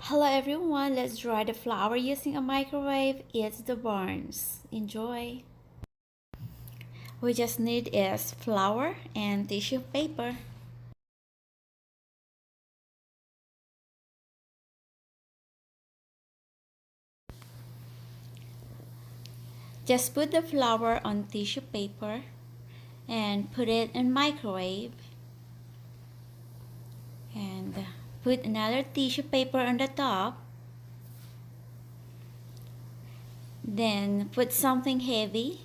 Hello everyone, let's dry the flour using a microwave. It's the Barnes. Enjoy. We just need is flour and tissue paper. Just put the flour on tissue paper and put it in microwave and put another tissue paper on the top. Then put something heavy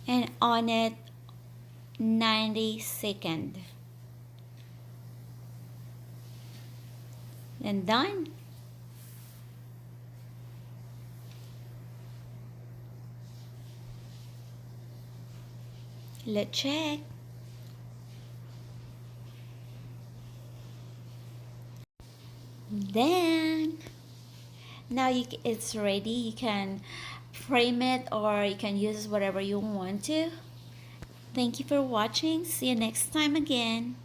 and on it 90 seconds. Then done. Let's check. Then now it's ready. You can frame it or you can use whatever you want to. Thank you for watching. See you next time again.